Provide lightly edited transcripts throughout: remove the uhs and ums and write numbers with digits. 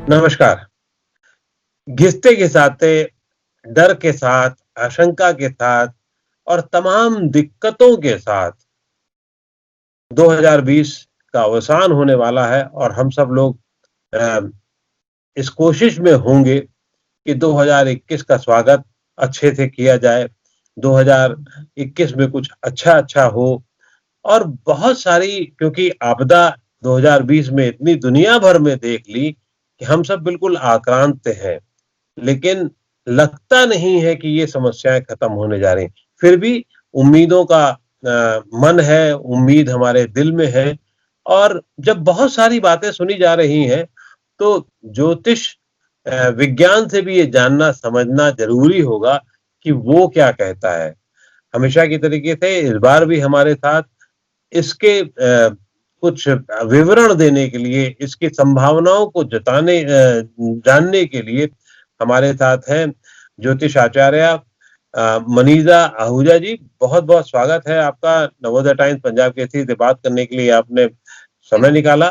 नमस्कार। घिसते घिसाते, डर के साथ, आशंका के साथ और तमाम दिक्कतों के साथ 2020 का अवसान होने वाला है और हम सब लोग अ, इस कोशिश में होंगे कि 2021 का स्वागत अच्छे से किया जाए। 2021 में कुछ अच्छा-अच्छा हो और बहुत सारी क्योंकि आपदा 2020 में इतनी दुनिया भर में देख ली कि हम सब बिल्कुल आक्रांत हैं। लेकिन लगता नहीं है कि ये समस्याएँ खत्म होने जा रही हैं। फिर भी उम्मीदों का मन है, उम्मीद हमारे दिल में है और जब बहुत सारी बातें सुनी जा रही हैं, तो ज्योतिष विज्ञान से भी ये जानना समझना ज़रूरी होगा कि वो क्या कहता है। हमेशा की तरीके से इस बार भी हमारे साथ इसके कुछ विवरण देने के लिए, इसकी संभावनाओं को जानने के लिए हमारे साथ हैं ज्योतिष आचार्य मनीषा आहूजा जी। बहुत-बहुत स्वागत है आपका नवोदय टाइम्स पंजाब केसरी से बात करने के लिए आपने समय निकाला।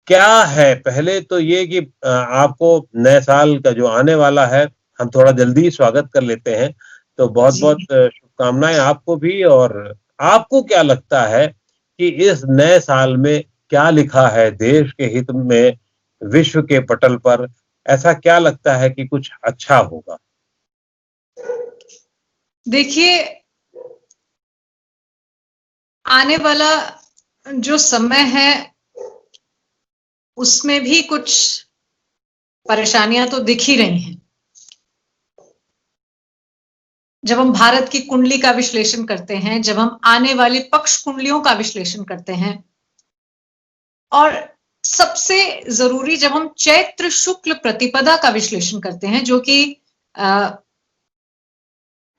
क्या है पहले तो ये कि आपको नए साल का जो आने वाला है, हम थोड़ा जल्दी ही स्वागत कर लेते हैं। तो बहुत-बहुत जी, शुभकामनाएँ आपको भी और आपको क्या लगता है कि इस नए साल में क्या लिखा है देश के हित में, विश्व के पटल पर? ऐसा क्या लगता है कि कुछ अच्छा होगा? देखिए आने वाला जो समय है उसमें भी कुछ परेशानियां तो दिख ही रही हैं। जब हम भारत की कुंडली का विश्लेषण करते हैं, जब हम आने वाली पक्ष कुंडलियों का विश्लेषण करते हैं और सबसे जरूरी जब हम चैत्र शुक्ल प्रतिपदा का विश्लेषण करते हैं, जो कि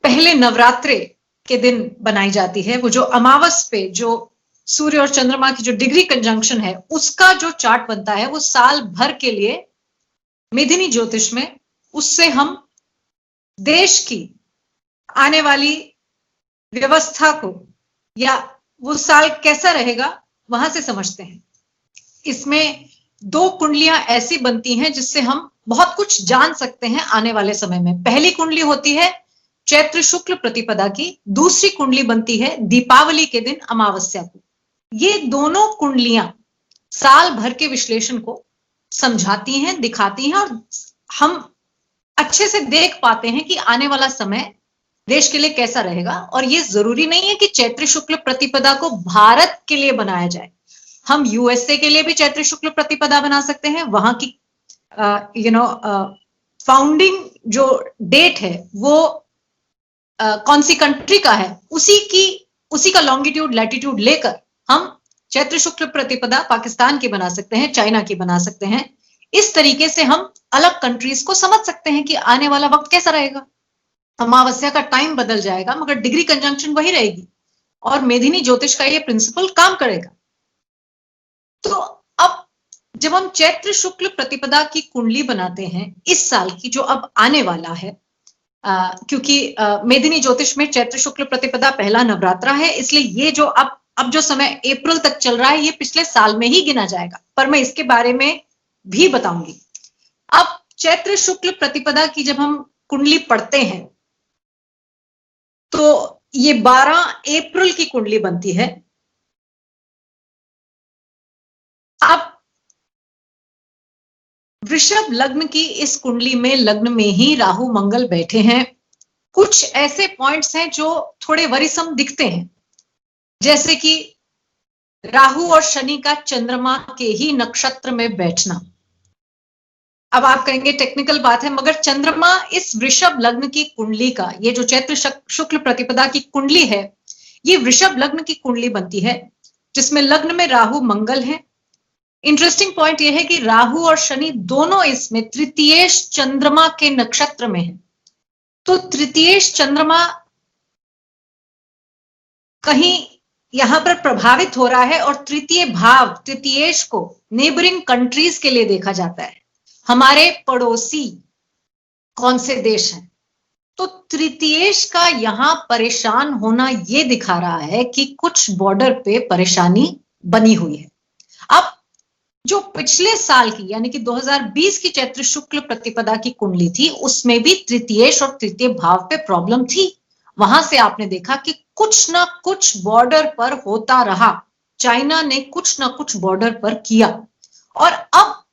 पहले नवरात्रे के दिन बनाई जाती है, वो जो अमावस पे जो सूर्य और चंद्रमा की जो डिग्री कंजंक्शन है उसका जो चार्ट बनता है वो साल भर के लिए मेदिनी ज्योतिष में, उससे हम देश की आने वाली व्यवस्था को या वो साल कैसा रहेगा वहां से समझते हैं। इसमें दो कुंडलियां ऐसी बनती हैं जिससे हम बहुत कुछ जान सकते हैं आने वाले समय में। पहली कुंडली होती है चैत्र शुक्ल प्रतिपदा की, दूसरी कुंडली बनती है दीपावली के दिन अमावस्या को। ये दोनों कुंडलियां साल भर के विश्लेषण को समझाती हैं, दिखाती हैं और हम अच्छे से देख पाते हैं कि आने वाला समय देश के लिए कैसा रहेगा। और ये जरूरी नहीं है कि चैत्र शुक्ल प्रतिपदा को भारत के लिए बनाया जाए, हम यूएसए के लिए भी चैत्र शुक्ल प्रतिपदा बना सकते हैं। वहां की फाउंडिंग जो डेट है वो कौन सी कंट्री का है, उसी का लॉन्गिट्यूड लैटिट्यूड लेकर हम चैत्र शुक्ल प्रतिपदा पाकिस्तान की बना सकते हैं, चाइना की बना सकते हैं। इस तरीके से हम अलग कंट्रीज को समझ सकते हैं कि आने वाला वक्त कैसा रहेगा। अमावस्या का टाइम बदल जाएगा मगर डिग्री कंजंक्शन वही रहेगी और मेदिनी ज्योतिष का ये प्रिंसिपल काम करेगा। तो अब जब हम चैत्र शुक्ल प्रतिपदा की कुंडली बनाते हैं इस साल की जो अब आने वाला है, क्योंकि मेदिनी ज्योतिष में चैत्र शुक्ल प्रतिपदा पहला नवरात्रा है, इसलिए ये जो अब जो समय अप्रैल तक चल रहा है ये पिछले साल में ही गिना जाएगा, पर मैं इसके बारे में भी बताऊंगी। अब चैत्र शुक्ल प्रतिपदा की जब हम कुंडली पढ़ते हैं तो ये 12 अप्रैल की कुंडली बनती है। अब वृषभ लग्न की इस कुंडली में लग्न में ही राहु मंगल बैठे हैं। कुछ ऐसे पॉइंट्स हैं जो थोड़े वरीसम दिखते हैं, जैसे कि राहु और शनि का चंद्रमा के ही नक्षत्र में बैठना। अब आप कहेंगे टेक्निकल बात है, मगर चंद्रमा इस वृषभ लग्न की कुंडली का, ये जो चैत्र शुक्ल प्रतिपदा की कुंडली है ये वृषभ लग्न की कुंडली बनती है जिसमें लग्न में राहु मंगल है। इंटरेस्टिंग पॉइंट यह है कि राहु और शनि दोनों इसमें तृतीयेश चंद्रमा के नक्षत्र में है। तो तृतीयेश चंद्रमा कहीं यहां पर प्रभावित हो रहा है और तृतीय भाव तृतीयेश को नेबरिंग कंट्रीज के लिए देखा जाता है, हमारे पड़ोसी कौन से देश हैं। तो तृतीयेश का यहां परेशान होना यह दिखा रहा है कि कुछ बॉर्डर पे परेशानी बनी हुई है। अब जो पिछले साल की यानी कि 2020 की चैत्र शुक्ल प्रतिपदा की कुंडली थी, उसमें भी तृतीयेश और तृतीय भाव पे प्रॉब्लम थी। वहां से आपने देखा कि कुछ ना कुछ बॉर्डर पर होता रहा, चाइना ने कुछ ना कुछ बॉर्डर पर किया। और अब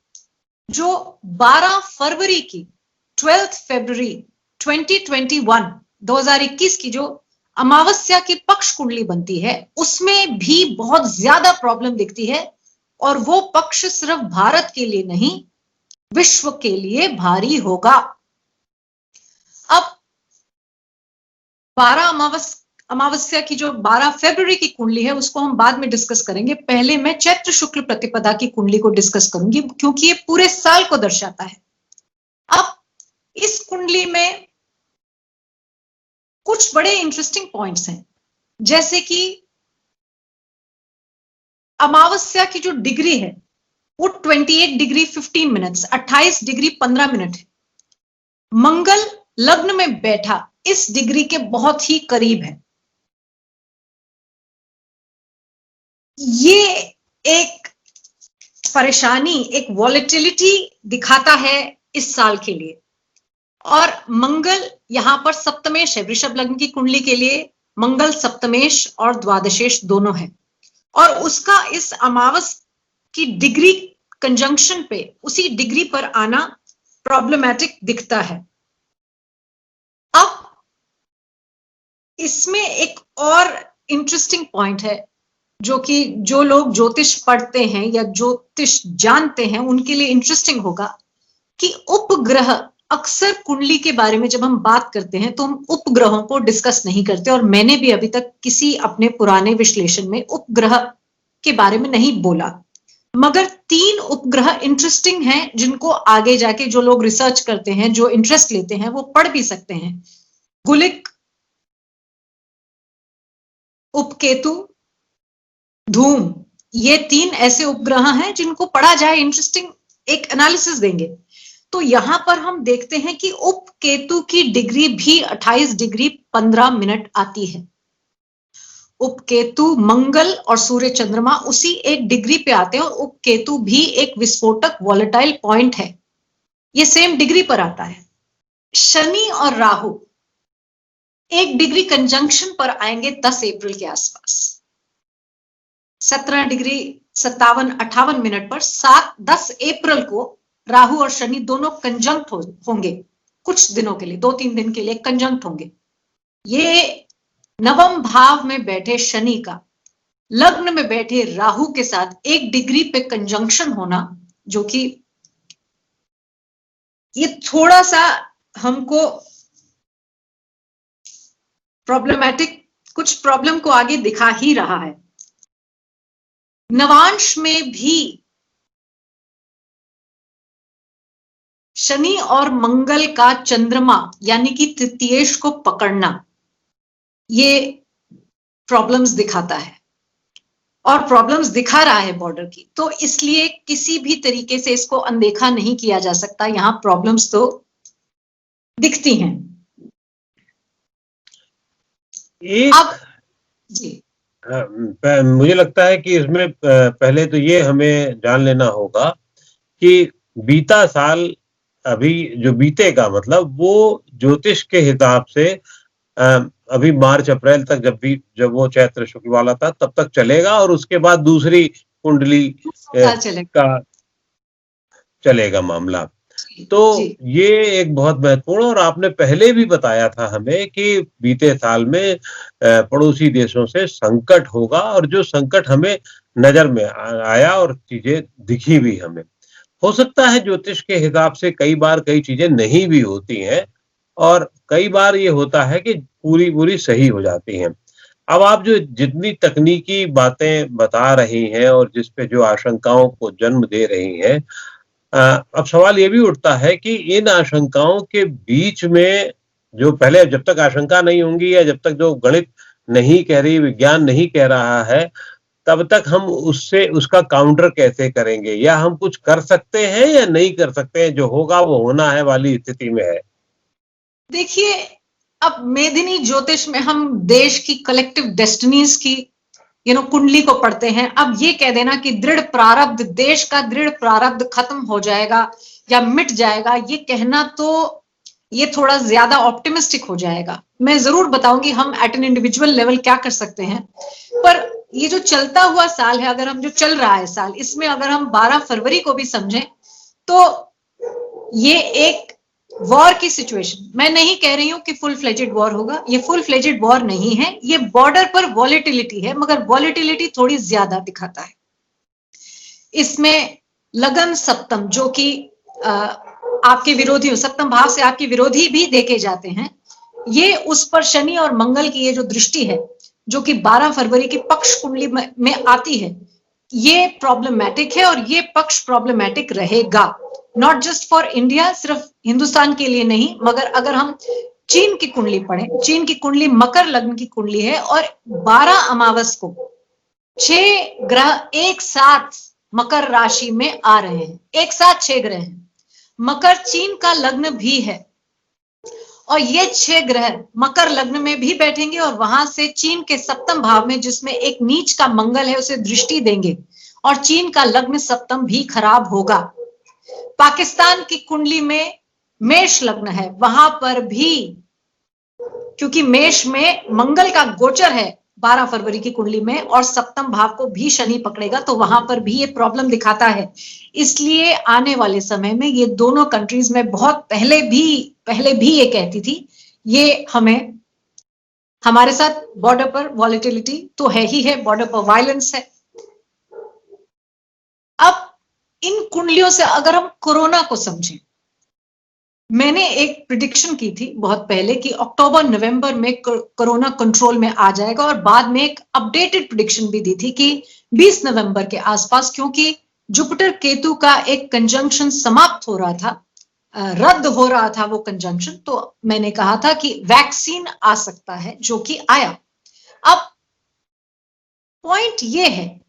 जो 12 फरवरी की 12 फरवरी 2021 की जो अमावस्या की पक्ष कुंडली बनती है, उसमें भी बहुत ज्यादा प्रॉब्लम दिखती है। और वो पक्ष सिर्फ भारत के लिए नहीं, विश्व के लिए भारी होगा। अब 12 अमावस्या की जो 12 फरवरी की कुंडली है, उसको हम बाद में डिस्कस करेंगे। पहले मैं चैत्र शुक्ल प्रतिपदा की कुंडली को डिस्कस करूंगी, क्योंकि ये पूरे साल को दर्शाता है। अब इस कुंडली में कुछ बड़े इंटरेस्टिंग पॉइंट्स हैं, जैसे कि अमावस्या की जो डिग्री है वो 28 डिग्री 15 मिनट्स, 28 डिग्री 15 मिनट है। मंगल लग्न में बैठा इस डिग्री के बहुत ही करीब है। ये एक परेशानी, एक वॉलेटिलिटी दिखाता है इस साल के लिए। और मंगल यहां पर सप्तमेश है, वृषभ लग्न की कुंडली के लिए मंगल सप्तमेश और द्वादशेश दोनों है। और उसका इस अमावस की डिग्री कंजंक्शन पे, उसी डिग्री पर आना प्रॉब्लमैटिक दिखता है। अब इसमें एक और इंटरेस्टिंग पॉइंट है, जो कि जो लोग ज्योतिष पढ़ते हैं या ज्योतिष जानते हैं उनके लिए इंटरेस्टिंग होगा, कि उपग्रह, अक्सर कुंडली के बारे में जब हम बात करते हैं तो हम उपग्रहों को डिस्कस नहीं करते, और मैंने भी अभी तक किसी अपने पुराने विश्लेषण में उपग्रह के बारे में नहीं बोला। मगर 3 उपग्रह इंटरेस्टिंग हैं, जिनको आगे जाके जो लोग रिसर्च करते हैं, जो इंटरेस्ट लेते हैं, वो पढ़ भी सकते हैं। गुलिक, उपकेतु, धूम, ये 3 ऐसे उपग्रह हैं जिनको पढ़ा जाए इंटरेस्टिंग एक एनालिसिस देंगे। तो यहां पर हम देखते हैं कि उपकेतु की डिग्री भी 28 डिग्री 15 मिनट आती है। उपकेतु, मंगल और सूर्य चंद्रमा उसी एक डिग्री पे आते हैं, और उपकेतु भी एक विस्फोटक वॉलेटाइल पॉइंट है, ये सेम डिग्री पर आता है। शनि और राहु एक डिग्री कंजंक्शन पर आएंगे 10 अप्रैल के आसपास, 17 डिग्री 57-58 मिनट पर 10 अप्रैल को राहु और शनि दोनों कंजंक्ट होंगे, कुछ दिनों के लिए, 2-3 दिन के लिए कंजंक्ट होंगे। ये नवम भाव में बैठे शनि का लग्न में बैठे राहु के साथ 1 डिग्री पे कंजंक्शन होना, जो कि ये थोड़ा सा हमको प्रॉब्लमैटिक, कुछ प्रॉब्लम को आगे दिखा ही रहा है। नवांश में भी शनि और मंगल का चंद्रमा यानी कि तृतीयेश को पकड़ना, ये प्रॉब्लम्स दिखाता है, और प्रॉब्लम्स दिखा रहा है बॉर्डर की। तो इसलिए किसी भी तरीके से इसको अनदेखा नहीं किया जा सकता, यहां प्रॉब्लम्स तो दिखती हैं। अब जी, मुझे लगता है कि इसमें पहले तो ये हमें जान लेना होगा कि बीता साल अभी जो बीतेगा, मतलब वो ज्योतिष के हिसाब से अभी मार्च अप्रैल तक जब वो चैत्र शुक्ल वाला था तब तक चलेगा, और उसके बाद दूसरी कुंडली का चलेगा मामला। तो ये एक बहुत महत्वपूर्ण, और आपने पहले भी बताया था हमें कि बीते साल में पड़ोसी देशों से संकट होगा, और जो संकट हमें नजर में आया और चीजें दिखी भी हमें। हो सकता है ज्योतिष के हिसाब से कई बार कई चीजें नहीं भी होती हैं, और कई बार ये होता है कि पूरी सही हो जाती हैं। अब आप जो जितनी तकनीकी बातें बता रही हैं और जिस पे जो आशंकाओं को जन्म दे रही हैं, अब सवाल ये भी उठता है कि इन आशंकाओं के बीच में जो पहले, जब तक आशंका नहीं होंगी या जब तक जो गणित नहीं कह रही, विज्ञान नहीं कह रहा है, तब तक हम उसका काउंटर कैसे करेंगे, या हम कुछ कर सकते हैं या नहीं कर सकते हैं, जो होगा वो होना है वाली स्थिति में है। देखिए, अब मेदिनी ज्योतिष में हम देश की कलेक्टिव डेस्टिनीज की कुंडली को पढ़ते हैं, अब ये कह देना कि दृढ़ प्रारब्ध, देश का दृढ़ प्रारब्ध खत्म हो जाएगा या मिट जाएगा, ये कहना तो ये थोड़ा ज्यादा ऑप्टिमिस्टिक हो जाएगा। मैं जरूर बताऊंगी हम एट एन इंडिविजुअल लेवल क्या कर सकते हैं, पर ये जो चलता हुआ साल है, अगर हम जो चल रहा है साल, इसमें अगर हम 12 फरवरी को भी समझें तो ये एक वॉर की सिचुएशन, मैं नहीं कह रही हूं कि फुल फ्लेजेड वॉर होगा, ये फुल फ्लेजेड वॉर नहीं है, ये बॉर्डर पर वॉलेटिलिटी है, मगर वॉलेटिलिटी थोड़ी ज्यादा दिखाता है। इसमें लगन सप्तम, जो कि आपके विरोधी, सप्तम भाव से आपके विरोधी भी देखे जाते हैं, ये उस पर शनि और मंगल की ये जो दृष्टि है, जो कि 12 फरवरी की पक्ष कुंडली में आती है, ये प्रॉब्लमैटिक है और ये पक्ष प्रॉब्लमैटिक रहेगा, नॉट जस्ट फॉर इंडिया, सिर्फ हिंदुस्तान के लिए नहीं, मगर अगर हम चीन की कुंडली पढ़ें, चीन की कुंडली मकर लग्न की कुंडली है और 12 अमावस को 6 ग्रह एक साथ मकर राशि में आ रहे हैं, एक साथ 6 ग्रह हैं, मकर चीन का लग्न भी है और ये 6 ग्रह मकर लग्न में भी बैठेंगे और वहां से चीन के सप्तम भाव में, जिसमें एक नीच का मंगल है, उसे दृष्टि देंगे और चीन का लग्न सप्तम भी खराब होगा। पाकिस्तान की कुंडली में मेष लग्न है, वहां पर भी क्योंकि मेष में मंगल का गोचर है 12 फरवरी की कुंडली में और सप्तम भाव को भी शनि पकड़ेगा, तो वहां पर भी ये प्रॉब्लम दिखाता है। इसलिए आने वाले समय में ये दोनों कंट्रीज में बहुत पहले भी ये कहती थी, ये हमें, हमारे साथ बॉर्डर पर वॉलेटिलिटी तो है ही है, बॉर्डर पर वायलेंस है। अब इन कुंडलियों से अगर हम कोरोना को समझें, मैंने एक प्रिडिक्शन की थी बहुत पहले कि अक्टूबर नवंबर में कोरोना कंट्रोल में आ जाएगा और बाद में एक अपडेटेड प्रिडिक्शन भी दी थी कि 20 नवंबर के आसपास, क्योंकि जुपिटर केतु का एक कंजंक्शन समाप्त हो रहा था, रद्द हो रहा था वो कंजंक्शन, तो मैंने कहा था कि वैक्सीन आ सकता है, जो कि आया। अब पॉइंट ये है,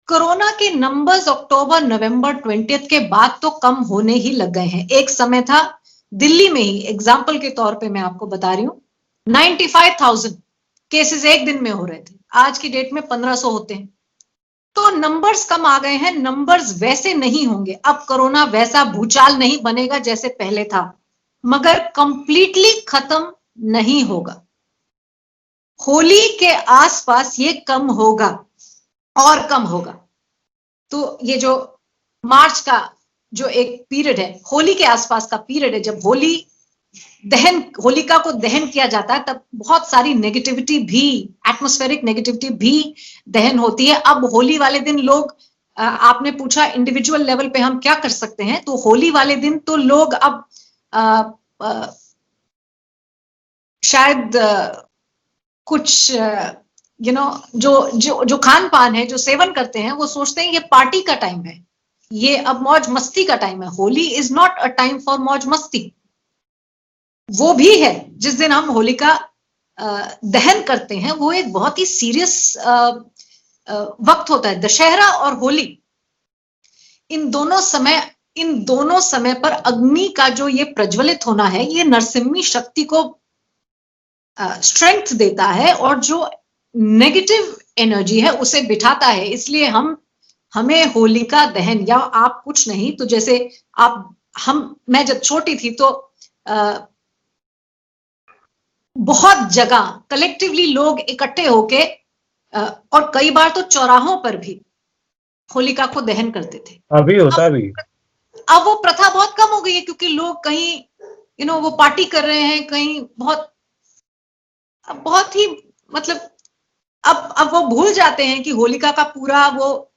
कोरोना के नंबर्स अक्टूबर नवंबर 20 के बाद तो कम होने ही लग गए हैं। एक समय था दिल्ली में ही, एग्जाम्पल के तौर पे मैं आपको बता रही हूं, 95,000 केसेस एक दिन में हो रहे थे, आज की डेट में 1500 होते हैं, तो नंबर्स कम आ गए हैं। नंबर्स वैसे नहीं होंगे, अब कोरोना वैसा भूचाल नहीं बनेगा जैसे पहले था, मगर कंप्लीटली खत्म नहीं होगा। होली के आसपास ये कम होगा और कम होगा, तो ये जो मार्च का जो एक पीरियड है, होली के आसपास का पीरियड है, जब होलिका को दहन किया जाता है, तब बहुत सारी नेगेटिविटी भी, एटमॉस्फेरिक नेगेटिविटी भी दहन होती है। अब होली वाले दिन लोग, आपने पूछा इंडिविजुअल लेवल पे हम क्या कर सकते हैं, तो होली वाले दिन तो लोग अब शायद कुछ जो खान पान है, जो सेवन करते हैं, वो सोचते हैं ये पार्टी का टाइम है, ये अब मौज मस्ती का टाइम है। Holi is not a time for मौज मस्ती, वो भी है जिस दिन हम होली का दहन करते हैं, वो एक बहुत ही सीरियस वक्त होता है। दशहरा और होली, इन दोनों समय पर अग्नि का जो ये प्रज्वलित होना है, ये नरसिम्ही शक्ति को स्ट्रेंथ देता है और जो नेगेटिव एनर्जी है उसे बिठाता है। इसलिए हमें होलिका दहन, या आप कुछ नहीं तो जैसे मैं जब छोटी थी तो बहुत जगह कलेक्टिवली लोग इकट्ठे होके और कई बार तो चौराहों पर भी होलिका को दहन करते थे। अभी होता भी। अब वो प्रथा बहुत कम हो गई है, क्योंकि लोग कहीं वो पार्टी कर रहे हैं, कहीं बहुत ही मतलब अब वो भूल जाते हैं कि होलिका का पूरा वो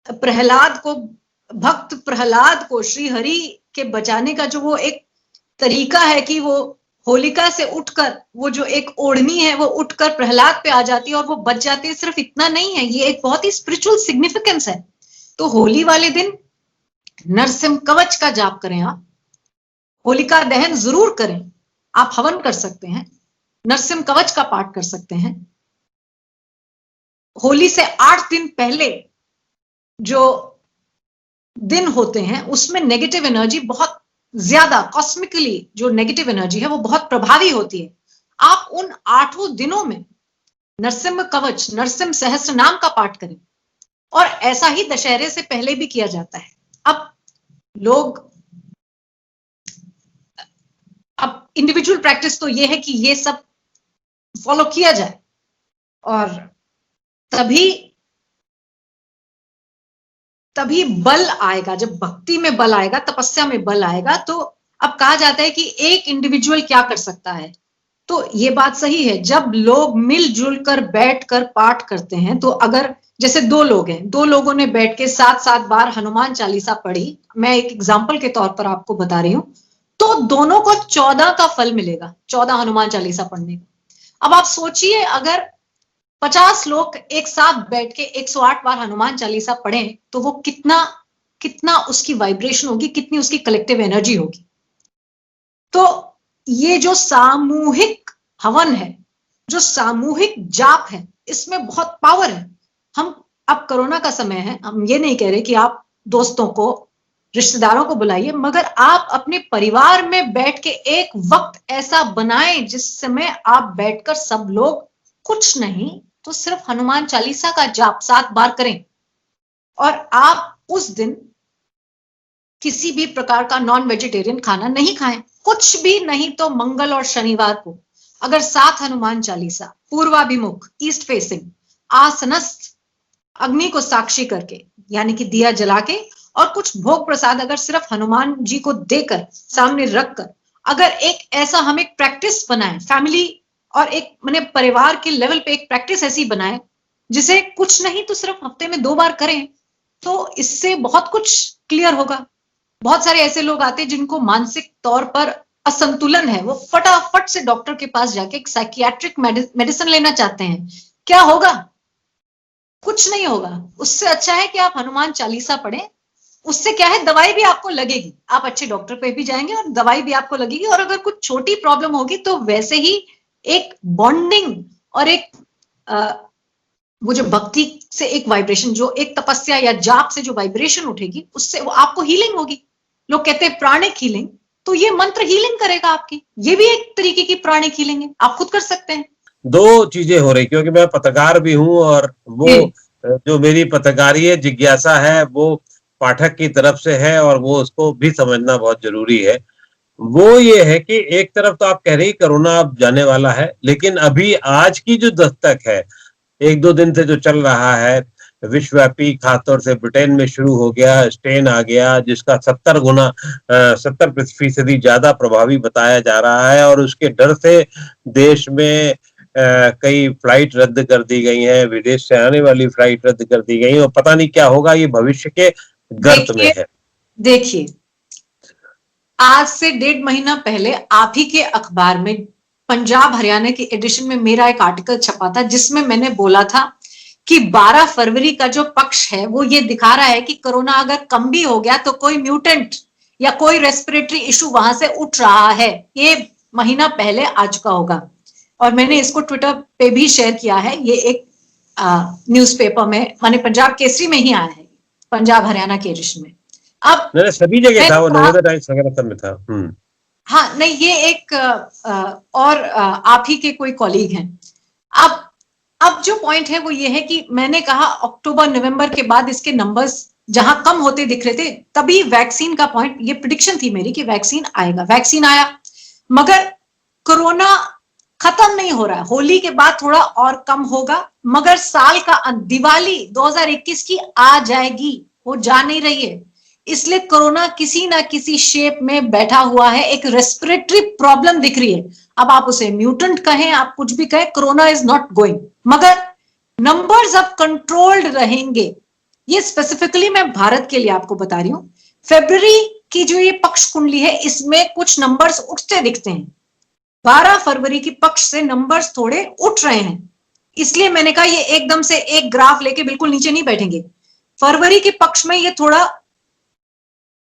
भक्त प्रहलाद को श्री हरि के बचाने का जो वो एक तरीका है कि वो होलिका से उठकर, वो जो एक ओढ़नी है वो उठकर प्रहलाद पे आ जाती है और वो बच जाती है। सिर्फ इतना नहीं है, ये एक बहुत ही स्पिरिचुअल सिग्निफिकेंस है। तो होली वाले दिन नरसिंह कवच का जाप करें, आप होलिका दहन जरूर करें, आप हवन कर सकते हैं, नरसिंह कवच का पाठ कर सकते हैं। होली से 8 दिन पहले जो दिन होते हैं उसमें नेगेटिव एनर्जी बहुत ज्यादा, कॉस्मिकली जो नेगेटिव एनर्जी है वो बहुत प्रभावी होती है। आप उन 8 दिनों में नरसिम्ह कवच, नरसिम्ह सहस्त्र नाम का पाठ करें। और ऐसा ही दशहरे से पहले भी किया जाता है। अब इंडिविजुअल प्रैक्टिस तो ये है कि ये सब फॉलो किया जाए, और तभी बल आएगा। जब भक्ति में बल आएगा, तपस्या में बल आएगा। तो अब कहा जाता है कि एक इंडिविजुअल क्या कर सकता है, तो ये बात सही है। जब लोग मिलजुल कर बैठ कर पाठ करते हैं, तो अगर जैसे दो लोग हैं, दो लोगों ने बैठ के 7-7 बार हनुमान चालीसा पढ़ी, मैं एक एग्जाम्पल के तौर पर आपको बता रही हूं, तो दोनों को 14 का फल मिलेगा, 14 हनुमान चालीसा पढ़ने का। अब आप सोचिए, अगर 50 लोग एक साथ बैठ के 108 बार हनुमान चालीसा पढ़ें, तो वो कितना उसकी वाइब्रेशन होगी, कितनी उसकी कलेक्टिव एनर्जी होगी। तो ये जो सामूहिक हवन है, जो सामूहिक जाप है, इसमें बहुत पावर है। अब कोरोना का समय है, हम ये नहीं कह रहे कि आप दोस्तों को, रिश्तेदारों को बुलाइए, मगर आप अपने परिवार में बैठ के एक वक्त ऐसा बनाएं जिस समय आप बैठकर सब लोग कुछ नहीं तो सिर्फ हनुमान चालीसा का जाप 7 बार करें। और आप उस दिन किसी भी प्रकार का नॉन वेजिटेरियन खाना नहीं खाएं, कुछ भी नहीं तो मंगल और शनिवार को अगर 7 हनुमान चालीसा पूर्वाभिमुख, ईस्ट फेसिंग, आसनस्थ, अग्नि को साक्षी करके, यानी कि दिया जला के, और कुछ भोग प्रसाद अगर सिर्फ हनुमान जी को देकर, सामने रखकर, अगर एक ऐसा हम एक प्रैक्टिस बनाएं फैमिली और एक मैंने परिवार के लेवल पे एक प्रैक्टिस ऐसी बनाएं जिसे कुछ नहीं तो सिर्फ हफ्ते में 2 बार करें, तो इससे बहुत कुछ क्लियर होगा। बहुत सारे ऐसे लोग आते हैं जिनको मानसिक तौर पर असंतुलन है, वो फटाफट से डॉक्टर के पास जाके एक साइकियाट्रिक मेडिसिन लेना चाहते हैं। क्या होगा? कुछ नहीं होगा। उससे अच्छा है कि आप हनुमान चालीसा पढ़ें। उससे क्या है, दवाई भी आपको लगेगी, आप अच्छे डॉक्टर पे भी जाएंगे और दवाई भी आपको लगेगी। और अगर कुछ छोटी प्रॉब्लम होगी तो वैसे ही एक बॉन्डिंग और एक वो जो भक्ति से एक वाइब्रेशन, जो एक तपस्या या जाप से जो वाइब्रेशन उठेगी, उससे वो आपको हीलिंग होगी। लोग कहते हैं प्राणिक हीलिंग, तो ये मंत्र हीलिंग करेगा आपकी। ये भी एक तरीके की प्राणिक हीलिंग है, आप खुद कर सकते हैं। 2 चीजें हो रही, क्योंकि मैं पत्रकार भी हूं और वो जो मेरी पत्रकारीय जिज्ञासा है वो पाठक की तरफ से है और वो उसको भी समझना बहुत जरूरी है। वो ये है कि एक तरफ तो आप कह रही कोरोना अब जाने वाला है, लेकिन अभी आज की जो दस्तक है, 1-2 दिन से जो चल रहा है, विश्वव्यापी खासतौर से ब्रिटेन में शुरू हो गया, स्टेन आ गया, जिसका 70% ज्यादा प्रभावी बताया जा रहा है। और उसके डर से देश में कई फ्लाइट रद्द कर दी गई हैं, विदेश से आने वाली फ्लाइट रद्द कर दी गई, और पता नहीं क्या होगा, ये भविष्य के गर्त में है। देखिए, आज से 1.5 महीना पहले आप ही के अखबार में, पंजाब हरियाणा के एडिशन में, मेरा एक आर्टिकल छपा था जिसमें मैंने बोला था कि 12 फरवरी का जो पक्ष है वो ये दिखा रहा है कि कोरोना अगर कम भी हो गया तो कोई म्यूटेंट या कोई रेस्पिरेटरी इशू वहां से उठ रहा है। ये महीना पहले आ चुका होगा, और मैंने इसको ट्विटर पे भी शेयर किया है। ये एक न्यूज़पेपर में, माने पंजाब केसरी में ही आया है, पंजाब हरियाणा के एडिशन में। अब सभी जगह था, वो नवोदय टाइम्स वगैरह सब में था। हाँ, नहीं, ये एक और आप ही के कोई कॉलीग हैं। अब जो पॉइंट है वो ये है कि मैंने कहा अक्टूबर नवंबर के बाद इसके नंबर्स जहां कम होते दिख रहे थे, तभी वैक्सीन का पॉइंट, ये प्रेडिक्शन थी मेरी कि वैक्सीन आएगा। वैक्सीन आया, मगर कोरोना खत्म नहीं हो रहा है। होली के बाद थोड़ा और कम होगा, मगर साल का दिवाली 2021 की आ जाएगी, वो जा नहीं रही है। इसलिए कोरोना किसी ना किसी शेप में बैठा हुआ है, एक रेस्पिरेटरी प्रॉब्लम दिख रही है। अब आप उसे म्यूटेंट कहें, आप कुछ भी कहें, कोरोना इज नॉट गोइंग, मगर नंबर्स अब कंट्रोल्ड रहेंगे। ये स्पेसिफिकली मैं भारत के लिए आपको बता रही हूं। फरवरी की जो ये पक्ष कुंडली है, इसमें कुछ नंबर्स उठते दिखते हैं। 12 फरवरी की पक्ष से नंबर्स थोड़े उठ रहे हैं, इसलिए मैंने कहा ये एकदम से एक ग्राफ लेके बिल्कुल नीचे नहीं बैठेंगे। फरवरी के पक्ष में ये थोड़ा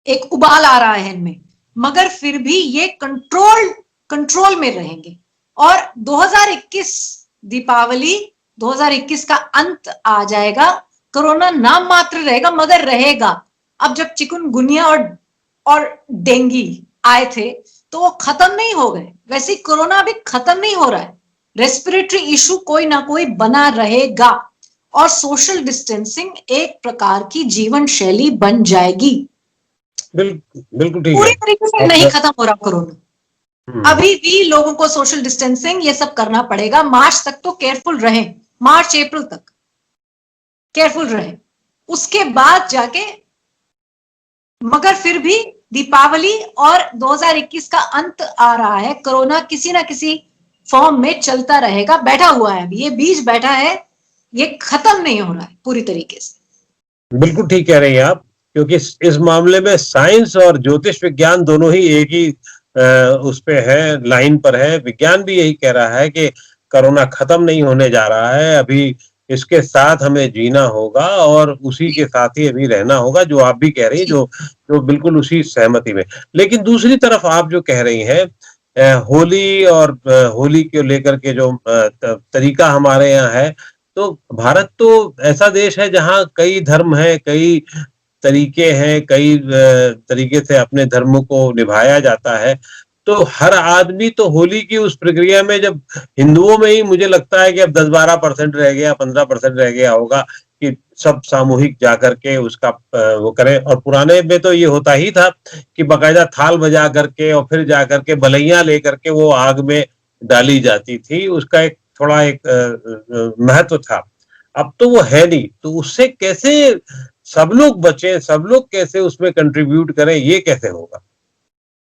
एक उबाल आ रहा है इनमें, मगर फिर भी ये कंट्रोल में रहेंगे। और 2021 दीपावली, 2021 का अंत आ जाएगा, कोरोना नाम मात्र रहेगा मगर रहेगा। अब जब चिकुनगुनिया और डेंगू आए थे तो वो खत्म नहीं हो गए, वैसे कोरोना अभी खत्म नहीं हो रहा है। रेस्पिरेटरी इशू कोई ना कोई बना रहेगा और सोशल डिस्टेंसिंग एक प्रकार की जीवन शैली बन जाएगी। बिल्कुल बिल्कुल ठीक पूरी है। तरीके से नहीं खत्म हो रहा कोरोना, हम्म, अभी भी लोगों को सोशल डिस्टेंसिंग ये सब करना पड़ेगा। मार्च तक तो केयरफुल रहें, मार्च अप्रैल तक केयरफुल रहें, उसके बाद जाके, मगर फिर भी दीपावली और 2021 का अंत आ रहा है, कोरोना किसी ना किसी फॉर्म में चलता रहेगा, बैठा हुआ है, अभी ये बीज बैठा है, ये खत्म नहीं हो रहा है पूरी तरीके से। बिल्कुल ठीक कह रही हैं आप, क्योंकि इस मामले में साइंस और ज्योतिष विज्ञान दोनों ही एक ही उस पे है, लाइन पर है। विज्ञान भी यही कह रहा है कि कोरोना खत्म नहीं होने जा रहा है, अभी इसके साथ हमें जीना होगा और उसी के साथ ही अभी रहना होगा, जो आप भी कह रही हैं, जो जो बिल्कुल उसी सहमति में। लेकिन दूसरी तरफ आप जो कह रही हैं, होली और होली को लेकर के जो तरीका हमारे यहाँ है, तो भारत तो ऐसा देश है जहाँ कई धर्म हैं, कई तरीके हैं, कई तरीके से अपने धर्मों को निभाया जाता है। तो हर आदमी तो होली की उस प्रक्रिया में, जब हिंदुओं में ही मुझे लगता है कि अब 10-12% रह गया, 15% रह गया होगा कि सब सामूहिक जाकर के उसका वो करें। और पुराने में तो ये होता ही था कि बाकायदा थाल बजा करके और फिर जाकर के बलैया लेकर के वो आग में डाली जाती थी, उसका एक थोड़ा एक महत्व था। अब तो वो है नहीं, तो उससे कैसे सब लोग बचे, सब लोग कैसे उसमें कंट्रीब्यूट करें, ये कैसे होगा?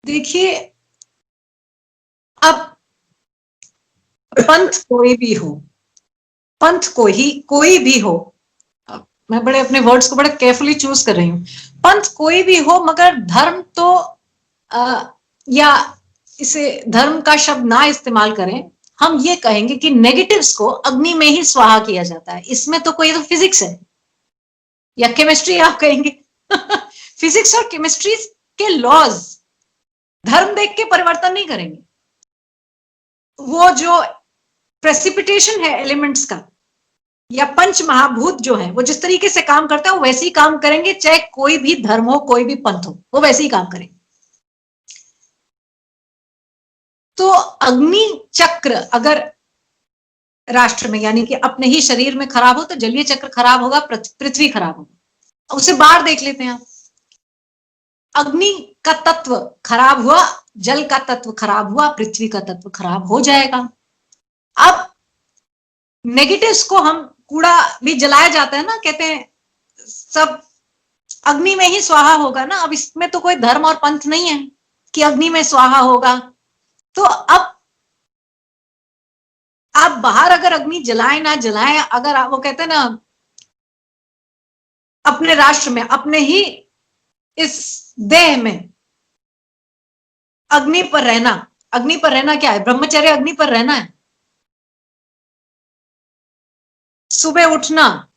देखिए, अब पंथ कोई भी हो, पंथ कोई भी हो, मैं बड़े अपने वर्ड्स को बड़े केयरफुली चूज कर रही हूं, पंथ कोई भी हो, मगर धर्म तो या इसे धर्म का शब्द ना इस्तेमाल करें, हम ये कहेंगे कि नेगेटिव्स को अग्नि में ही स्वाहा किया जाता है। इसमें तो कोई तो फिजिक्स है या केमिस्ट्री आप कहेंगे फिजिक्स और केमिस्ट्री के लॉज धर्म देख के परिवर्तन नहीं करेंगे। वो जो प्रेसिपिटेशन है एलिमेंट्स का या पंच महाभूत जो है, वो जिस तरीके से काम करता है वो वैसे ही काम करेंगे, चाहे कोई भी धर्म हो, कोई भी पंथ हो, वो वैसे ही काम करेंगे। तो अग्नि चक्र अगर राष्ट्र में, यानी कि अपने ही शरीर में खराब हो, तो जलीय चक्र खराब होगा, पृथ्वी खराब होगा। उसे बाहर देख लेते हैं आप, अग्नि का तत्व खराब हुआ, जल का तत्व खराब हुआ, पृथ्वी का तत्व खराब हो जाएगा। अब नेगेटिव्स को हम, कूड़ा भी जलाया जाता है ना, कहते हैं सब अग्नि में ही स्वाहा होगा ना। अब इसमें तो कोई धर्म और पंथ नहीं है कि अग्नि में स्वाहा होगा। तो अब आप बाहर अगर अग्नि जलाएं ना जलाएं, अगर आप, वो कहते हैं ना, अपने राष्ट्र में, अपने ही इस देह में अग्नि पर रहना, अग्नि पर रहना क्या है? ब्रह्मचर्य अग्नि पर रहना है। सुबह उठना,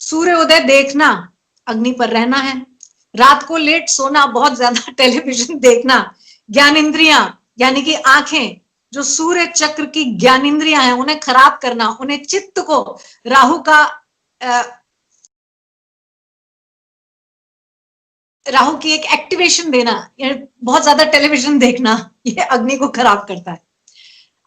सूर्योदय देखना, अग्नि पर रहना है। रात को लेट सोना, बहुत ज्यादा टेलीविजन देखना, ज्ञानेंद्रियां यानी कि आंखें, जो सूर्य चक्र की ज्ञानेंद्रियां हैं, उन्हें खराब करना, उन्हें चित्त को राहु की एक एक्टिवेशन देना, बहुत ज्यादा टेलीविजन देखना, ये अग्नि को खराब करता है।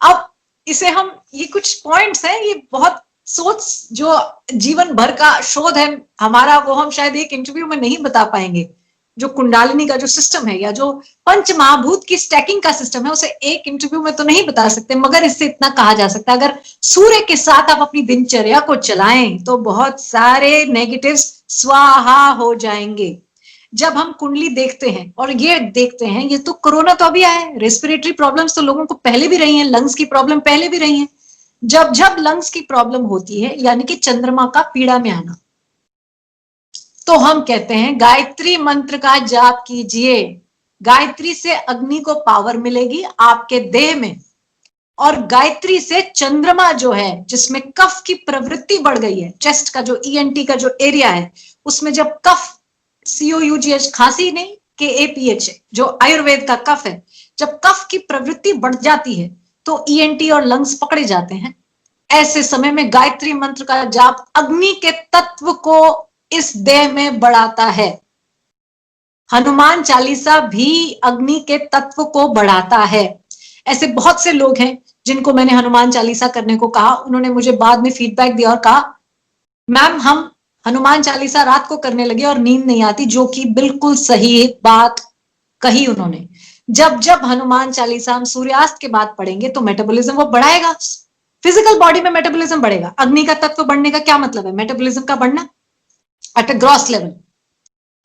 अब इसे हम, ये कुछ पॉइंट्स हैं, ये बहुत सोच, जो जीवन भर का शोध है हमारा, वो हम शायद एक इंटरव्यू में नहीं बता पाएंगे। जो कुंडालिनी का जो सिस्टम है, या जो पंच महाभूत की स्टैकिंग का सिस्टम है, उसे एक इंटरव्यू में तो नहीं बता सकते, मगर इससे इतना कहा जा सकता है, अगर सूर्य के साथ आप अपनी दिनचर्या को चलाएं तो बहुत सारे नेगेटिव्स स्वाहा हो जाएंगे। जब हम कुंडली देखते हैं और ये देखते हैं, ये तो कोरोना तो अभी आया है, रेस्पिरेटरी प्रॉब्लम्स तो लोगों को पहले भी रही हैं, लंग्स की प्रॉब्लम पहले भी रही है। जब जब लंग्स की प्रॉब्लम होती है, यानी कि चंद्रमा का पीड़ा में आना, तो हम कहते हैं गायत्री मंत्र का जाप कीजिए। गायत्री से अग्नि को पावर मिलेगी आपके देह में, और गायत्री से चंद्रमा जो है, जिसमें कफ की प्रवृत्ति बढ़ गई है, चेस्ट का जो ENT का जो एरिया है, उसमें जब कफ, COUGH खांसी नहीं, KAPH जो आयुर्वेद का कफ है, जब कफ की प्रवृत्ति बढ़ जाती है तो ENT और लंग्स पकड़े जाते हैं। ऐसे समय में गायत्री मंत्र का जाप अग्नि के तत्व को इस देह में बढ़ाता है। हनुमान चालीसा भी अग्नि के तत्व को बढ़ाता है। ऐसे बहुत से लोग हैं जिनको मैंने हनुमान चालीसा करने को कहा, उन्होंने मुझे बाद में फीडबैक दिया और कहा मैम हम हनुमान चालीसा रात को करने लगे और नींद नहीं आती, जो कि बिल्कुल सही बात कही उन्होंने। जब जब हनुमान चालीसा हम सूर्यास्त के बाद पढ़ेंगे तो मेटाबॉलिज्म वो बढ़ाएगा, फिजिकल बॉडी में मेटाबॉलिज्म बढ़ेगा। अग्नि का तत्व बढ़ने का क्या मतलब है? मेटाबॉलिज्म का बढ़ना एट अ ग्रॉस लेवल।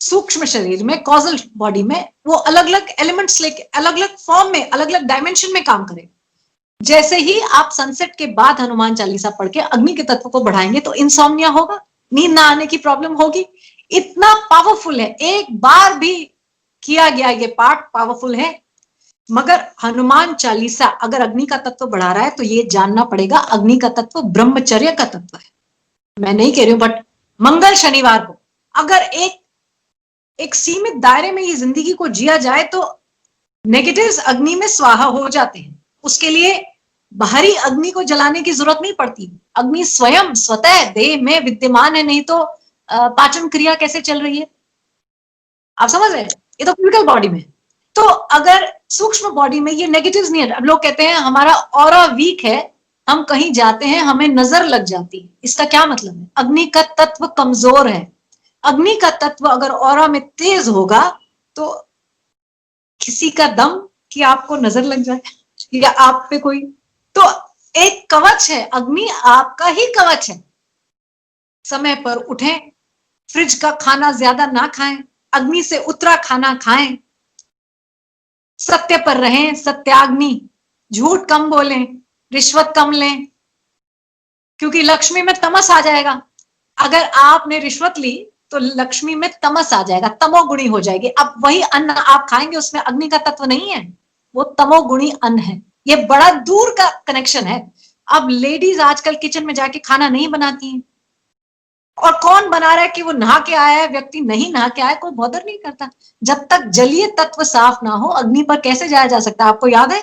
सूक्ष्म शरीर में, कॉजल बॉडी में वो अलग अलग एलिमेंट्स लेके अलग अलग फॉर्म में, अलग अलग डायमेंशन में काम करेगा। जैसे ही आप सनसेट के बाद हनुमान चालीसा पढ़ के अग्नि के तत्व को बढ़ाएंगे तो इंसोम्निया होगा, नींद ना आने की प्रॉब्लम होगी। इतना पावरफुल है, एक बार भी किया गया ये पाठ पावरफुल है। मगर हनुमान चालीसा अगर अग्नि का तत्व बढ़ा रहा है तो ये जानना पड़ेगा अग्नि का तत्व ब्रह्मचर्य का तत्व है। मैं नहीं कह रही हूं, बट मंगल शनिवार को अगर एक सीमित दायरे में ये जिंदगी को जिया जाए तो नेगेटिव्स अग्नि में स्वाहा हो जाते हैं। उसके लिए बाहरी अग्नि को जलाने की जरूरत नहीं पड़ती। अग्नि स्वयं स्वतः देह में विद्यमान है, नहीं तो पाचन क्रिया कैसे चल रही है? आप समझ रहे हैं? ये तो फिजिकल बॉडी में। तो अगर सूक्ष्म बॉडी में ये नेगेटिव्स नहीं है, अब लोग कहते हैं हमारा ऑरा वीक है, हम कहीं जाते हैं हमें नजर लग जाती है, इसका क्या मतलब है? अग्नि का तत्व कमजोर है। अग्नि का तत्व अगर ऑरा में तेज होगा तो किसी का दम कि आपको नजर लग जाए या आप पे कोई, तो एक कवच है, अग्नि आपका ही कवच है। समय पर उठें, फ्रिज का खाना ज्यादा ना खाएं, अग्नि से उतरा खाना खाएं, सत्य पर रहें, सत्याग्नि, झूठ कम बोलें, रिश्वत कम लें, क्योंकि लक्ष्मी में तमस आ जाएगा। अगर आपने रिश्वत ली तो लक्ष्मी में तमस आ जाएगा, तमोगुणी हो जाएगी। अब वही अन्न आप खाएंगे उसमें अग्नि का तत्व नहीं है, वो तमोगुणी अन्न है। ये बड़ा दूर का कनेक्शन है। अब लेडीज आजकल किचन में जाके खाना नहीं बनाती हैं, और कौन बना रहा है कि वो नहा के आया है, व्यक्ति नहीं नहा के आया, कोई बॉदर नहीं करता। जब तक जलीय तत्व साफ ना हो अग्नि पर कैसे जाया जा सकता? आपको याद है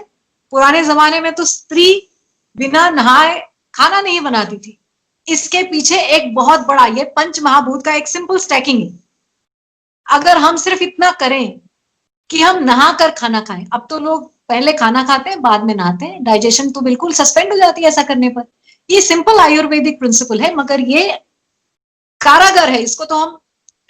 पुराने जमाने में तो स्त्री बिना नहाए खाना नहीं बनाती थी। इसके पीछे एक बहुत बड़ा, ये पंच महाभूत का एक सिंपल स्टैकिंग है। अगर हम सिर्फ इतना करें कि हम नहा कर खाना खाएं, अब तो लोग पहले खाना खाते हैं बाद में नहाते हैं, डाइजेशन तो बिल्कुल सस्पेंड हो जाती है ऐसा करने पर। ये सिंपल आयुर्वेदिक प्रिंसिपल है, मगर ये कारागर है, इसको तो हम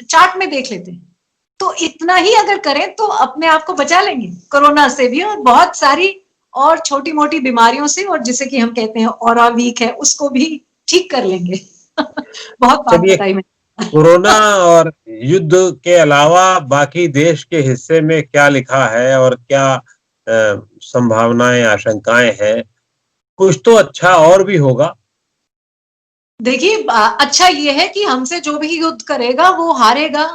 चार्ट में देख लेते हैं। तो इतना ही अगर करें तो अपने आप को बचा लेंगे कोरोना से भी और बहुत सारी और छोटी मोटी बीमारियों से, और जिसे कि हम कहते हैं ऑरा वीक है उसको भी ठीक कर लेंगे। बहुत बात बताई मैंने। कोरोना और युद्ध के अलावा बाकी देश के हिस्से में क्या लिखा है और क्या संभावनाएं, आशंकाएं हैं? कुछ तो अच्छा और भी होगा। देखिए, अच्छा ये है कि हमसे जो भी युद्ध करेगा वो हारेगा,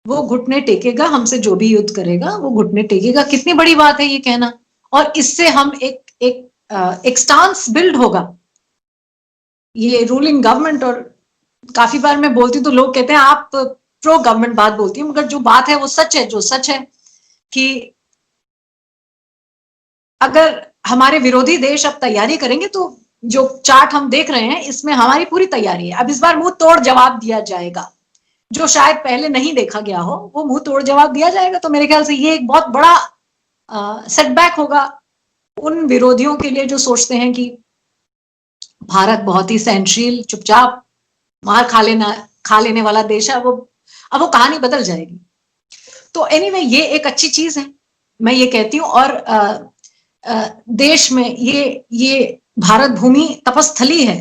वो घुटने टेकेगा। हमसे जो भी युद्ध करेगा वो घुटने टेकेगा। कितनी बड़ी बात है ये कहना। और इससे हम एक स्टांस बिल्ड होगा। ये रूलिंग गवर्नमेंट, और काफी बार मैं बोलती हूँ तो लोग कहते हैं आप प्रो गवर्नमेंट बात बोलती है, मगर जो बात है वो सच है। जो सच है कि अगर हमारे विरोधी देश अब तैयारी करेंगे तो जो चार्ट हम देख रहे हैं इसमें हमारी पूरी तैयारी है। अब इस बार मुंह तोड़ जवाब दिया जाएगा, जो शायद पहले नहीं देखा गया हो, वो मुंह तोड़ जवाब दिया जाएगा। तो मेरे ख्याल से ये एक बहुत बड़ा सेटबैक होगा उन विरोधियों के लिए जो सोचते हैं कि भारत बहुत ही सहनशील, चुपचाप मार खा लेने वाला देश है। अब वो कहानी बदल जाएगी। तो एनीवे ये एक अच्छी चीज है, मैं ये कहती हूँ। और देश में ये भारत भूमि तपस्थली है।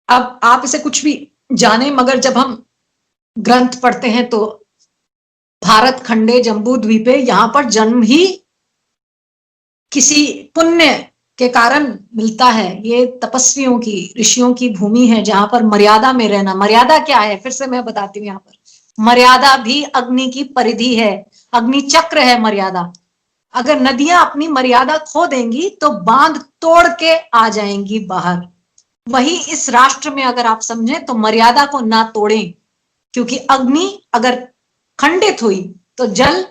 अब आप इसे कुछ भी जाने, मगर जब हम ग्रंथ पढ़ते हैं तो भारत खंडे जम्बू द्वीपे, यहां पर जन्म ही किसी पुण्य के कारण मिलता है। ये तपस्वियों की, ऋषियों की भूमि है, जहां पर मर्यादा में रहना। मर्यादा क्या है फिर से मैं बताती हूँ। यहाँ पर मर्यादा भी अग्नि की परिधि है, अग्नि चक्र है मर्यादा। अगर नदियां अपनी मर्यादा खो देंगी तो बांध तोड़ के आ जाएंगी बाहर। वही इस राष्ट्र में अगर आप समझें तो मर्यादा को ना तोड़ें, क्योंकि अग्नि अगर खंडित हुई तो जल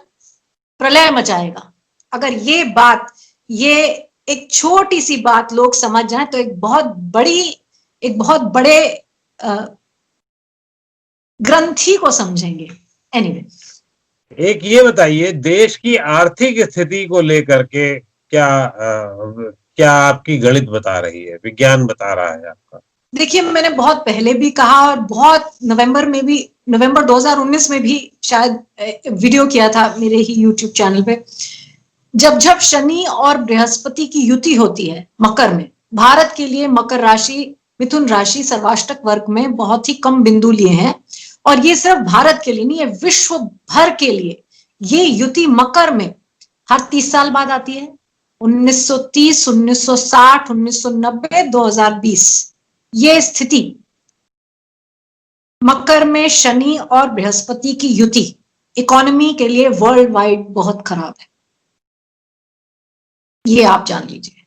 प्रलय मचाएगा। अगर ये बात, ये एक छोटी सी बात लोग समझ जाएं तो एक बहुत बड़े ग्रंथी को समझेंगे। एनीवे, एक ये बताइए, देश की आर्थिक स्थिति को लेकर के क्या आपकी गणित बता रही है, विज्ञान बता रहा है आपका? देखिए, मैंने बहुत पहले भी कहा और बहुत नवंबर 2019 में भी शायद वीडियो किया था मेरे ही यूट्यूब चैनल पे। जब जब शनि और बृहस्पति की युति होती है मकर में, भारत के लिए मकर राशि, मिथुन राशि सर्वाष्टक वर्ग में बहुत ही कम बिंदु लिए हैं, और ये सिर्फ भारत के लिए नहीं है, विश्व भर के लिए ये युति मकर में हर 30 साल बाद आती है। 1930, 1960, 1990, 2020 ये स्थिति मकर में शनि और बृहस्पति की युति इकोनॉमी के लिए वर्ल्ड वाइड बहुत खराब है, ये आप जान लीजिए,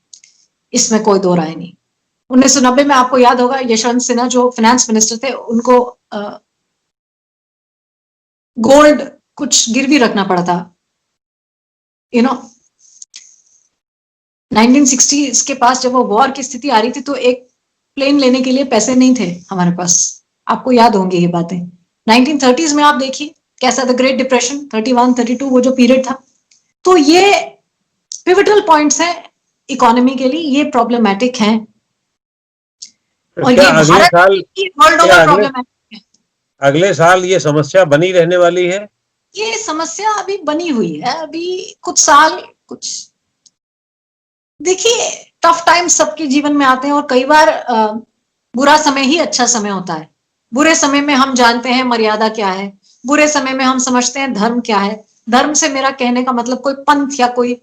इसमें कोई दो राय नहीं। 1990 में आपको याद होगा यशवंत सिन्हा जो फाइनेंस मिनिस्टर थे, उनको गोल्ड कुछ गिरवी रखना पड़ा था, 1960 के पास जब वो वॉर की स्थिति आ रही थी तो एक प्लेन लेने के लिए पैसे नहीं थे हमारे पास, आपको याद होंगी ये बातें। 1930s में आप देखिए कैसा था ग्रेट डिप्रेशन, 31, 32 वो जो पीरियड था। तो ये पिवटल पॉइंट्स हैं इकोनॉमी के लिए, ये प्रॉब्लमेटिक हैं और ये भारत की वर्ल्ड ओवर प्रॉब्लमेटिक है। अगले साल ये समस्या बनी रहने वाली है? ये समस्या अभी बनी हुई है, अभी कुछ साल देखिए टफ टाइम सबके जीवन में आते हैं और कई बार बुरा समय ही अच्छा समय होता है। बुरे समय में हम जानते हैं मर्यादा क्या है, बुरे समय में हम समझते हैं धर्म क्या है। धर्म से मेरा कहने का मतलब कोई पंथ या कोई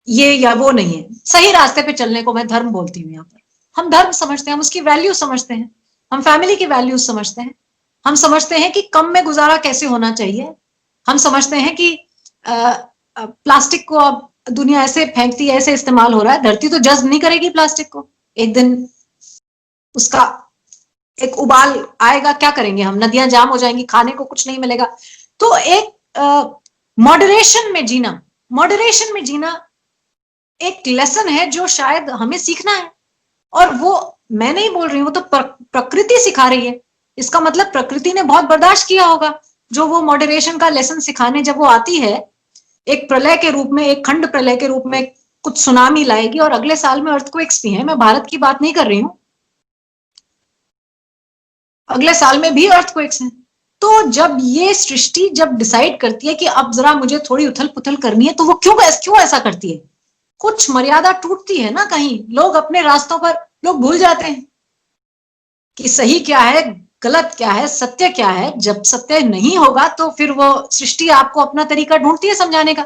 ये या वो नहीं है, सही रास्ते पे चलने को मैं धर्म बोलती हूँ। यहाँ पर हम धर्म समझते हैं, हम उसकी वैल्यू समझते हैं, हम फैमिली की वैल्यू समझते हैं, हम समझते हैं कि कम में गुजारा कैसे होना चाहिए, हम समझते हैं कि प्लास्टिक को अब दुनिया ऐसे फेंकती है, ऐसे इस्तेमाल हो रहा है, धरती तो जज्ब नहीं करेगी प्लास्टिक को, एक दिन उसका एक उबाल आएगा, क्या करेंगे हम, नदियां जाम हो जाएंगी, खाने को कुछ नहीं मिलेगा। तो एक मॉडरेशन में जीना एक लेसन है जो शायद हमें सीखना है, और वो मैं नहीं बोल रही हूँ, वो तो प्रकृति सिखा रही है। इसका मतलब प्रकृति ने बहुत बर्दाश्त किया होगा जो वो मॉडरेशन का लेसन सिखाने जब वो आती है, एक प्रलय के रूप में, एक खंड प्रलय के रूप में कुछ सुनामी लाएगी, और अगले साल में अर्थक्वेक्स भी हैं, मैं भारत की बात नहीं कर रही हूं, अगले साल में भी अर्थक्वेक्स हैं। तो जब ये सृष्टि जब डिसाइड करती है कि अब जरा मुझे थोड़ी उथल पुथल करनी है, तो वो क्यों ऐसा करती है? कुछ मर्यादा टूटती है ना, कहीं लोग अपने रास्तों पर लोग भूल जाते हैं कि सही क्या है, गलत क्या है, सत्य क्या है। जब सत्य नहीं होगा तो फिर वो सृष्टि आपको अपना तरीका ढूंढती है समझाने का।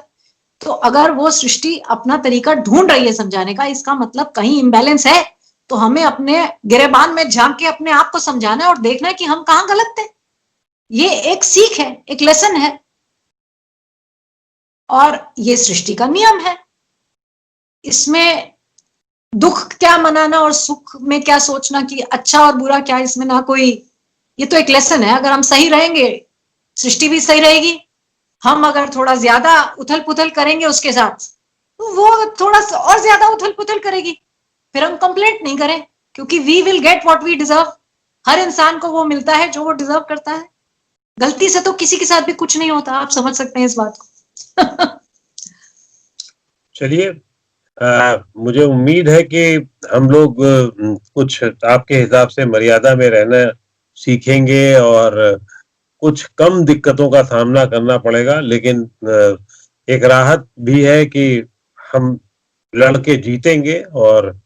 तो अगर वो सृष्टि अपना तरीका ढूंढ रही है समझाने का, इसका मतलब कहीं इम्बैलेंस है, तो हमें अपने गिरेबान में झांक के अपने आप को समझाना है और देखना है कि हम कहां गलत थे। ये एक सीख है, एक लेसन है, और ये सृष्टि का नियम है। इसमें दुख क्या मनाना और सुख में क्या सोचना कि अच्छा और बुरा क्या, इसमें ना कोई, ये तो एक लेसन है। अगर हम सही रहेंगे सृष्टि भी सही रहेगी, हम अगर थोड़ा ज्यादा उथल पुथल करेंगे उसके साथ, तो वो थोड़ा और ज्यादा उथल पुथल करेगी, फिर हम कंप्लेंट नहीं करें, क्योंकि we will get what we deserve. हर इंसान को वो मिलता है जो वो डिजर्व करता है। गलती से तो किसी के साथ भी कुछ नहीं होता, आप समझ सकते हैं इस बात को। चलिए, मुझे उम्मीद है कि हम लोग कुछ आपके हिसाब से मर्यादा में रहना सीखेंगे और कुछ कम दिक्कतों का सामना करना पड़ेगा, लेकिन एक राहत भी है कि हम लड़के जीतेंगे, और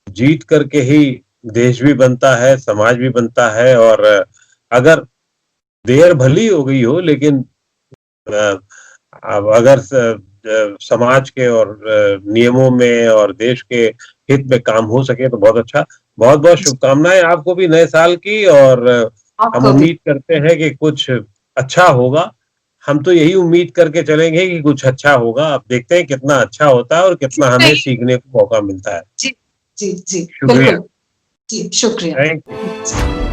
जीत करके ही देश भी बनता है, समाज भी बनता है। और अगर देर भली हो गई हो, लेकिन अगर समाज के और नियमों में और देश के हित में काम हो सके तो बहुत अच्छा। बहुत बहुत शुभकामनाएं आपको भी नए साल की, और हम उम्मीद करते हैं कि कुछ अच्छा होगा। हम तो यही उम्मीद करके चलेंगे कि कुछ अच्छा होगा। अब देखते हैं कितना अच्छा होता है और कितना हमें सीखने को मौका मिलता है। जी जी जी, शुक्रिया जी, शुक्रिया। Thank you.